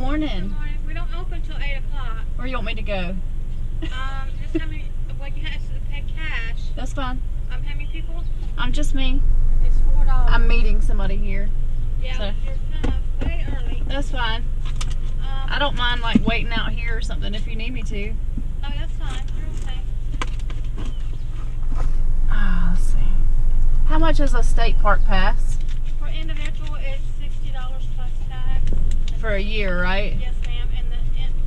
morning. Good morning. We don't open till 8 o'clock. Where you want me to go? Just how many, well, you have to pay cash. That's fine. How many people? I'm just me. It's $4. I'm meeting somebody here. Yeah, so. You're kind of way early. That's fine. I don't mind like waiting out here or something if you need me to. Oh, that's fine. You're okay. Let's see. How much is a state park pass? For individual, it's $60 plus tax. For a year, right? Yes, ma'am. And the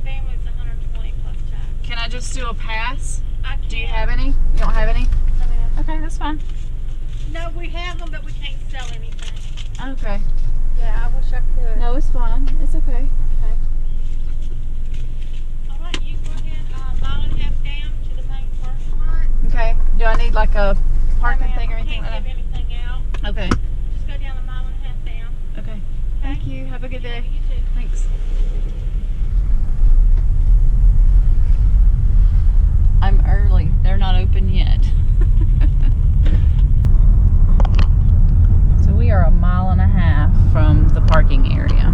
family is $120 plus tax. Can I just do a pass? I can. Do you have any? You don't have any? No, ma'am. Okay, that's fine. No, we have them, but we can't sell anything. Okay. Yeah, I wish I could. No, it's fine. It's okay. Okay. All right, you go ahead, mile and a half down to the main parking lot. Okay. Do I need like a parking No, ma'am, thing or we anything? can't give anything out. Okay. Just go down a mile and a half down. Okay. Thank you. Have a good day. You too. Thanks. I'm early. They're not open yet. So we are a mile and a half from the parking area.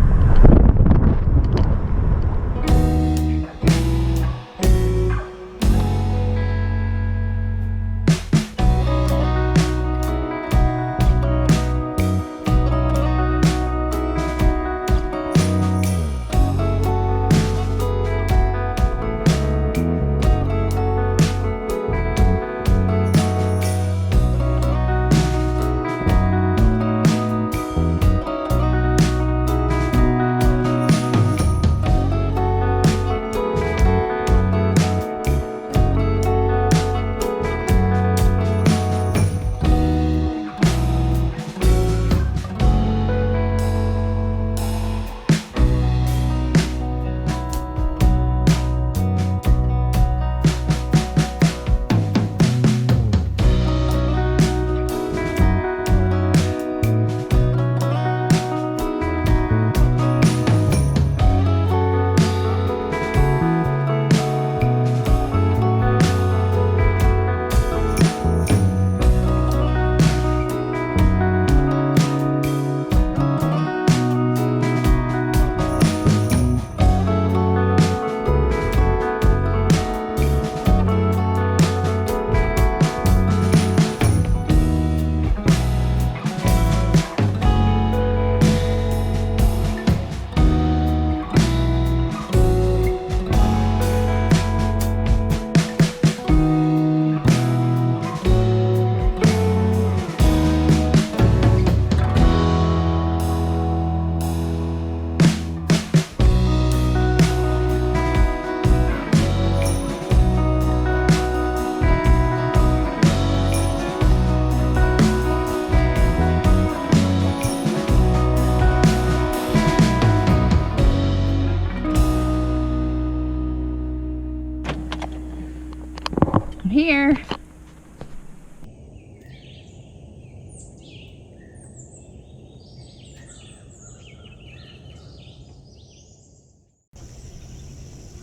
Here.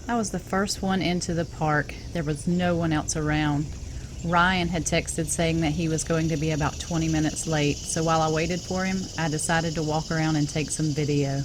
I was the first one into the park. There was no one else around. Ryan had texted saying that he was going to be about 20 minutes late, so while I waited for him, I decided to walk around and take some video.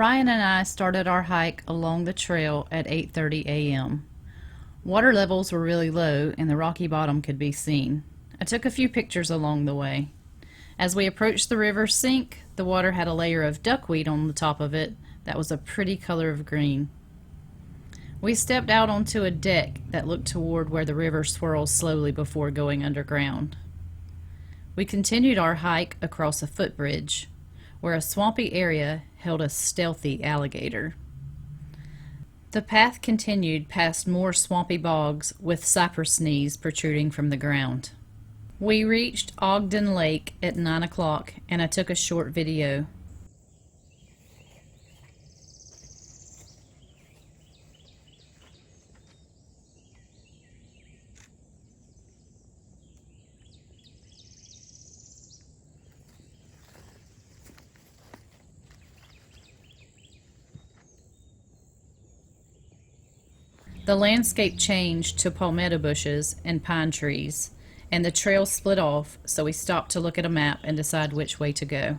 Ryan and I started our hike along the trail at 8:30 a.m. Water levels were really low and the rocky bottom could be seen. I took a few pictures along the way. As we approached the river's sink, the water had a layer of duckweed on the top of it that was a pretty color of green. We stepped out onto a deck that looked toward where the river swirls slowly before going underground. We continued our hike across a footbridge, where a swampy area held a stealthy alligator. The path continued past more swampy bogs with cypress knees protruding from the ground. We reached Ogden Lake at 9 o'clock and I took a short video. The landscape changed to palmetto bushes and pine trees, and the trail split off, so we stopped to look at a map and decide which way to go.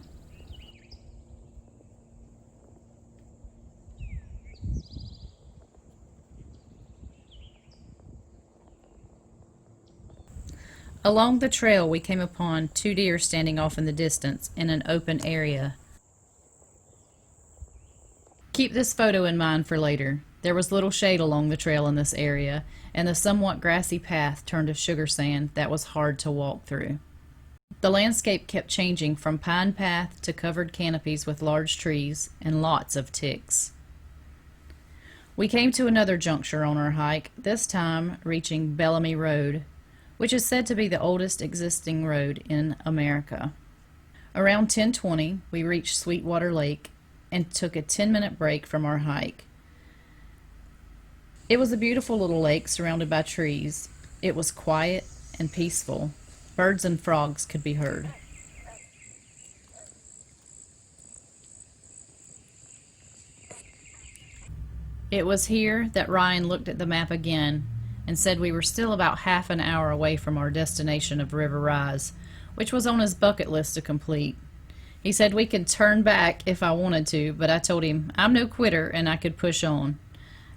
Along the trail, we came upon 2 deer standing off in the distance in an open area. Keep this photo in mind for later. There was little shade along the trail in this area, and the somewhat grassy path turned to sugar sand that was hard to walk through. The landscape kept changing from pine path to covered canopies with large trees and lots of ticks. We came to another juncture on our hike, this time reaching Bellamy Road, which is said to be the oldest existing road in America. Around 10:20, we reached Sweetwater Lake and took a 10-minute break from our hike. It was a beautiful little lake surrounded by trees. It was quiet and peaceful. Birds and frogs could be heard. It was here that Ryan looked at the map again and said we were still about half an hour away from our destination of River Rise, which was on his bucket list to complete. He said we could turn back if I wanted to, but I told him I'm no quitter and I could push on.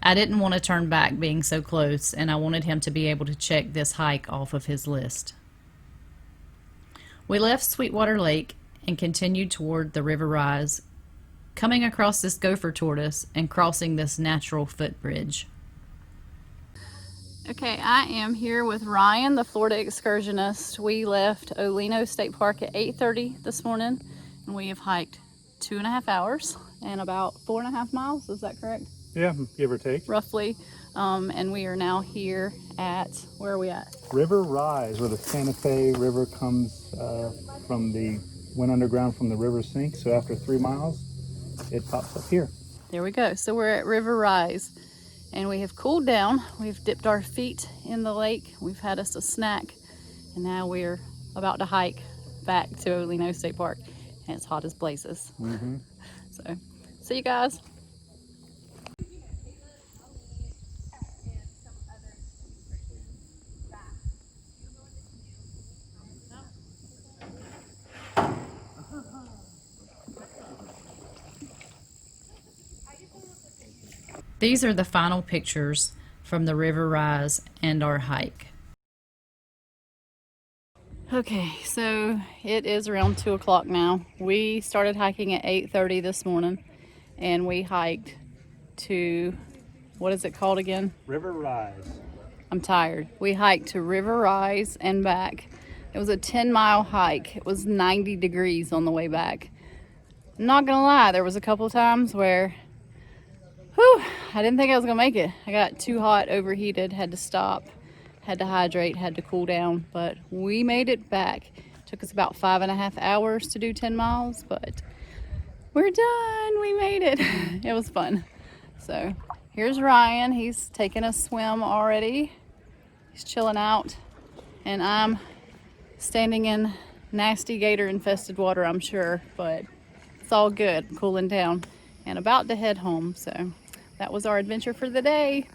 I didn't want to turn back being so close, and I wanted him to be able to check this hike off of his list. We left Sweetwater Lake and continued toward the River Rise, coming across this gopher tortoise and crossing this natural footbridge. Okay, I am here with Ryan, the Florida excursionist. We left Oleno State Park at 8:30 this morning, and we have hiked 2.5 hours and about 4.5 miles. Is that correct? Yeah, give or take. Roughly. And we are now here at, where are we at? River Rise, where the Santa Fe River comes went underground from the river sink. So after 3 miles, it pops up here. There we go. So we're at River Rise, and we have cooled down. We've dipped our feet in the lake. We've had us a snack, and now we're about to hike back to Oleno State Park, and it's hot as blazes. So, see you guys. These are the final pictures from the River Rise and our hike. Okay, so it is around 2 o'clock now. We started hiking at 8:30 this morning, and we hiked to, what is it called again? River Rise. I'm tired. We hiked to River Rise and back. It was a 10-mile hike. It was 90 degrees on the way back. I'm not gonna lie, there was a couple times where I didn't think I was gonna make it. I got too hot, overheated, had to stop, had to hydrate, had to cool down, but we made it back. Took us about 5.5 hours to do 10 miles, but we're done. We made it. It was fun. So here's Ryan. He's taking a swim already. He's chilling out, and I'm standing in nasty gator infested water, I'm sure, but it's all good. Cooling down and about to head home. So that was our adventure for the day.